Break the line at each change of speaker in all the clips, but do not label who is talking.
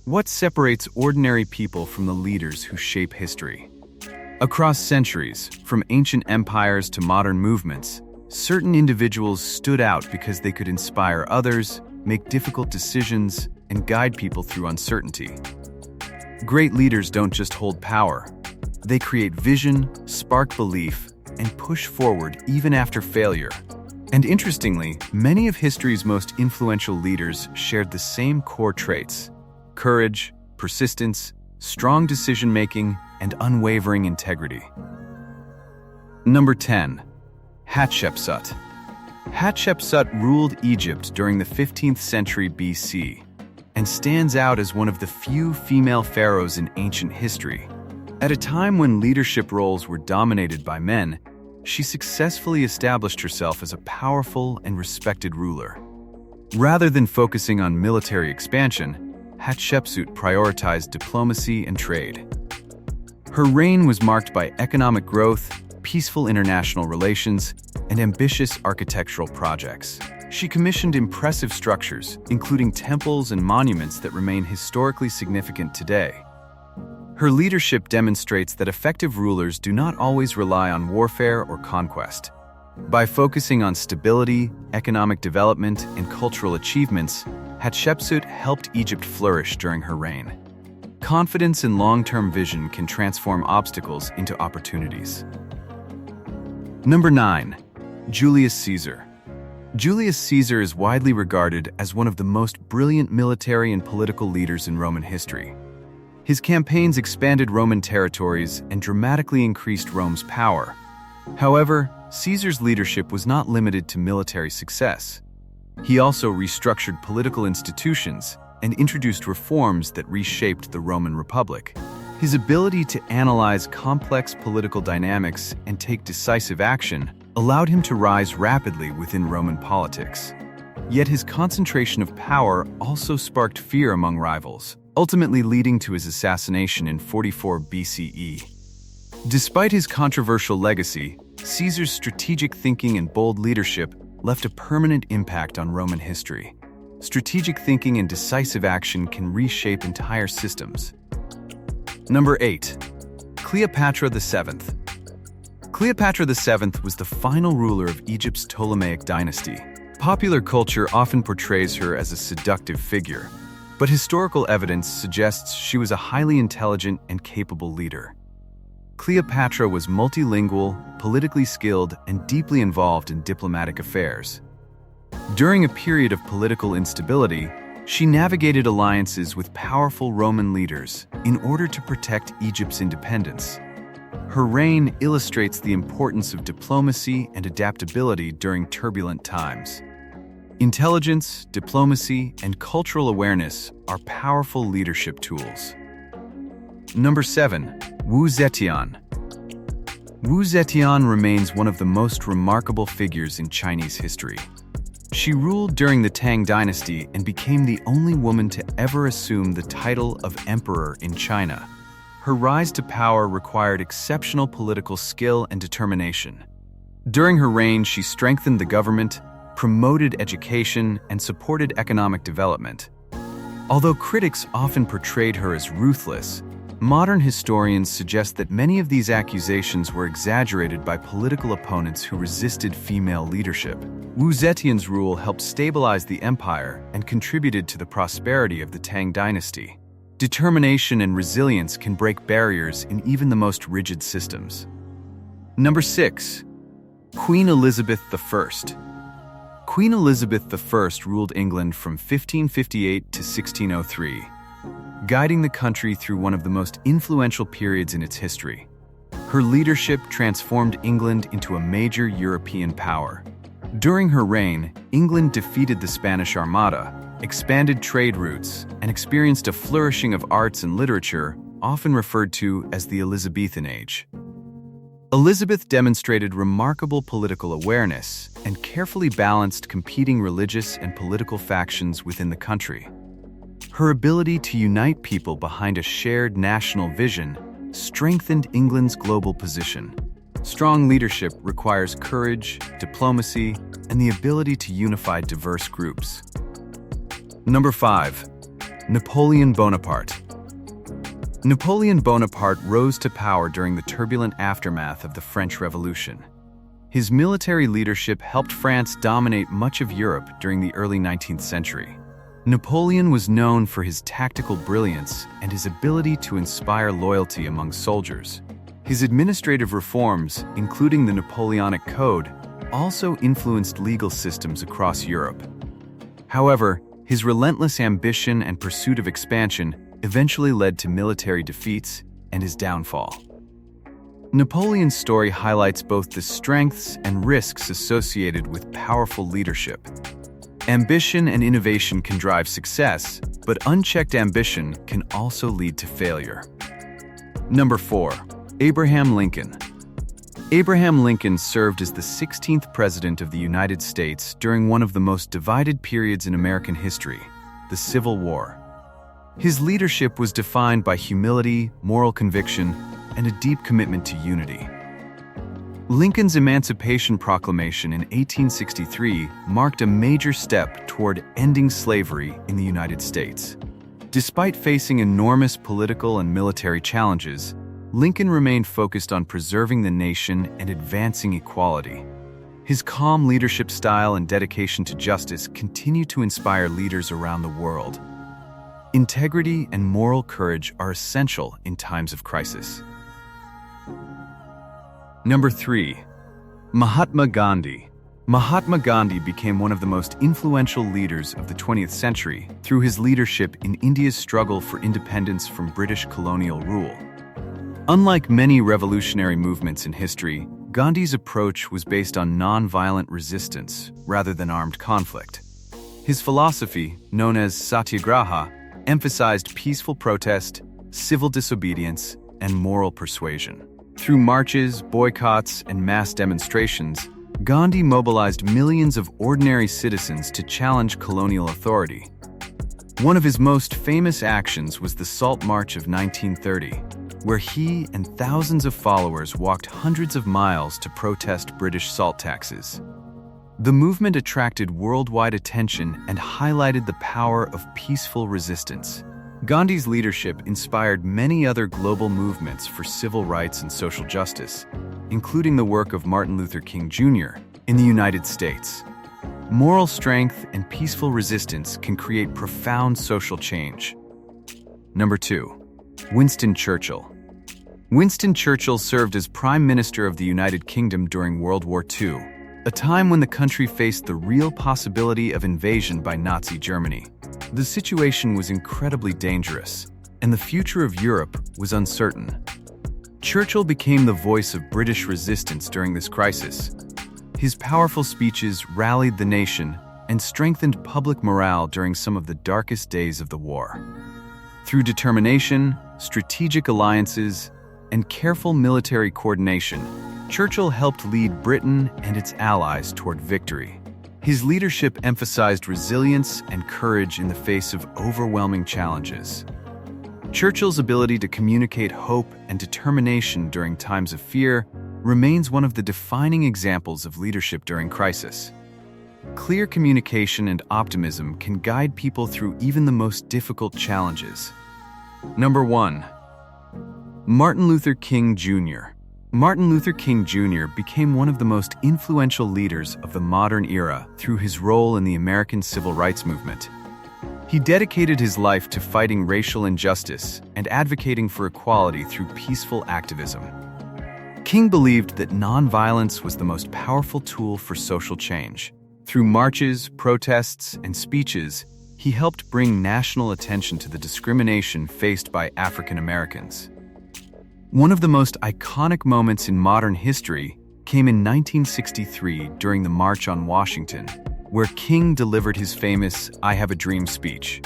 What separates ordinary people from the leaders who shape history? Across centuries, from ancient empires to modern movements, certain individuals stood out because they could inspire others, make difficult decisions, and guide people through uncertainty. Great leaders don't just hold power. They create vision, spark belief, and push forward even after failure. And interestingly, many of history's most influential leaders shared the same core traits: courage, persistence, strong decision-making, and unwavering integrity. Number 10. Hatshepsut. Hatshepsut ruled Egypt during the 15th century BC and stands out as one of the few female pharaohs in ancient history. At a time when leadership roles were dominated by men, she successfully established herself as a powerful and respected ruler. Rather than focusing on military expansion, Hatshepsut prioritized diplomacy and trade. Her reign was marked by economic growth, peaceful international relations, and ambitious architectural projects. She commissioned impressive structures, including temples and monuments that remain historically significant today. Her leadership demonstrates that effective rulers do not always rely on warfare or conquest. By focusing on stability, economic development, and cultural achievements, Hatshepsut helped Egypt flourish during her reign. Confidence and long-term vision can transform obstacles into opportunities. Number 9. Julius Caesar. Julius Caesar is widely regarded as one of the most brilliant military and political leaders in Roman history. His campaigns expanded Roman territories and dramatically increased Rome's power. However, Caesar's leadership was not limited to military success. He also restructured political institutions and introduced reforms that reshaped the Roman Republic. His ability to analyze complex political dynamics and take decisive action allowed him to rise rapidly within Roman politics. Yet his concentration of power also sparked fear among rivals, ultimately leading to his assassination in 44 BCE. Despite his controversial legacy, Caesar's strategic thinking and bold leadership left a permanent impact on Roman history. Strategic thinking and decisive action can reshape entire systems. Number 8. Cleopatra VII. Cleopatra VII was the final ruler of Egypt's Ptolemaic dynasty. Popular culture often portrays her as a seductive figure, but historical evidence suggests she was a highly intelligent and capable leader. Cleopatra was multilingual, politically skilled, and deeply involved in diplomatic affairs. During a period of political instability, she navigated alliances with powerful Roman leaders in order to protect Egypt's independence. Her reign illustrates the importance of diplomacy and adaptability during turbulent times. Intelligence, diplomacy, and cultural awareness are powerful leadership tools. Number 7. Wu Zetian. Wu Zetian remains one of the most remarkable figures in Chinese history. She ruled during the Tang dynasty and became the only woman to ever assume the title of emperor in China. Her rise to power required exceptional political skill and determination. During her reign, she strengthened the government, promoted education, and supported economic development. Although critics often portrayed her as ruthless, modern historians suggest that many of these accusations were exaggerated by political opponents who resisted female leadership. Wu Zetian's rule helped stabilize the empire and contributed to the prosperity of the Tang dynasty. Determination and resilience can break barriers in even the most rigid systems. Number 6. Queen Elizabeth I. Queen Elizabeth I ruled England from 1558 to 1603, guiding the country through one of the most influential periods in its history. Her leadership transformed England into a major European power. During her reign, England defeated the Spanish Armada, expanded trade routes, and experienced a flourishing of arts and literature, often referred to as the Elizabethan Age. Elizabeth demonstrated remarkable political awareness and carefully balanced competing religious and political factions within the country. Her ability to unite people behind a shared national vision strengthened England's global position. Strong leadership requires courage, diplomacy, and the ability to unify diverse groups. Number 5. Napoleon Bonaparte. Napoleon Bonaparte rose to power during the turbulent aftermath of the French Revolution. His military leadership helped France dominate much of Europe during the early 19th century. Napoleon was known for his tactical brilliance and his ability to inspire loyalty among soldiers. His administrative reforms, including the Napoleonic Code, also influenced legal systems across Europe. However, his relentless ambition and pursuit of expansion eventually led to military defeats and his downfall. Napoleon's story highlights both the strengths and risks associated with powerful leadership. Ambition and innovation can drive success, but unchecked ambition can also lead to failure. Number 4. Abraham Lincoln. Abraham Lincoln served as the 16th President of the United States during one of the most divided periods in American history, the Civil War. His leadership was defined by humility, moral conviction, and a deep commitment to unity. Lincoln's Emancipation Proclamation in 1863 marked a major step toward ending slavery in the United States. Despite facing enormous political and military challenges, Lincoln remained focused on preserving the nation and advancing equality. His calm leadership style and dedication to justice continue to inspire leaders around the world. Integrity and moral courage are essential in times of crisis. Number 3. Mahatma Gandhi. Mahatma Gandhi became one of the most influential leaders of the 20th century through his leadership in India's struggle for independence from British colonial rule. Unlike many revolutionary movements in history, Gandhi's approach was based on non-violent resistance rather than armed conflict. His philosophy, known as satyagraha, emphasized peaceful protest, civil disobedience, and moral persuasion. Through marches, boycotts, and mass demonstrations, Gandhi mobilized millions of ordinary citizens to challenge colonial authority. One of his most famous actions was the Salt March of 1930, where he and thousands of followers walked hundreds of miles to protest British salt taxes. The movement attracted worldwide attention and highlighted the power of peaceful resistance. Gandhi's leadership inspired many other global movements for civil rights and social justice, including the work of Martin Luther King Jr. in the United States. Moral strength and peaceful resistance can create profound social change. Number 2. Winston Churchill. Winston Churchill served as Prime Minister of the United Kingdom during World War II, a time when the country faced the real possibility of invasion by Nazi Germany. The situation was incredibly dangerous, and the future of Europe was uncertain. Churchill became the voice of British resistance during this crisis. His powerful speeches rallied the nation and strengthened public morale during some of the darkest days of the war. Through determination, strategic alliances, and careful military coordination, Churchill helped lead Britain and its allies toward victory. His leadership emphasized resilience and courage in the face of overwhelming challenges. Churchill's ability to communicate hope and determination during times of fear remains one of the defining examples of leadership during crisis. Clear communication and optimism can guide people through even the most difficult challenges. Number 1. Martin Luther King Jr. Martin Luther King Jr. became one of the most influential leaders of the modern era through his role in the American Civil Rights Movement. He dedicated his life to fighting racial injustice and advocating for equality through peaceful activism. King believed that nonviolence was the most powerful tool for social change. Through marches, protests, and speeches, he helped bring national attention to the discrimination faced by African Americans. One of the most iconic moments in modern history came in 1963 during the March on Washington, where King delivered his famous "I Have a Dream" speech.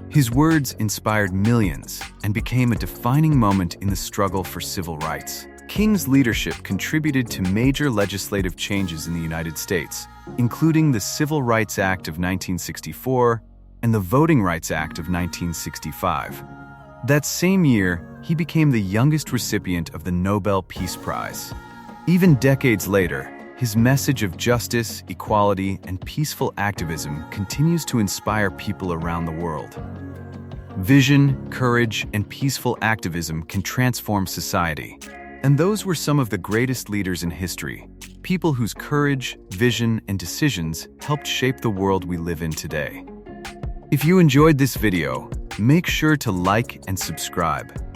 His words inspired millions and became a defining moment in the struggle for civil rights. King's leadership contributed to major legislative changes in the United States, including the Civil Rights Act of 1964 and the Voting Rights Act of 1965. That same year, he became the youngest recipient of the Nobel Peace Prize. Even decades later, His message of justice, equality, and peaceful activism continues to inspire people around the world. Vision, courage, and peaceful activism can transform society. And those were some of the greatest leaders in history, people whose courage, vision, and decisions helped shape the world we live in today. If you enjoyed this video, make sure to like and subscribe.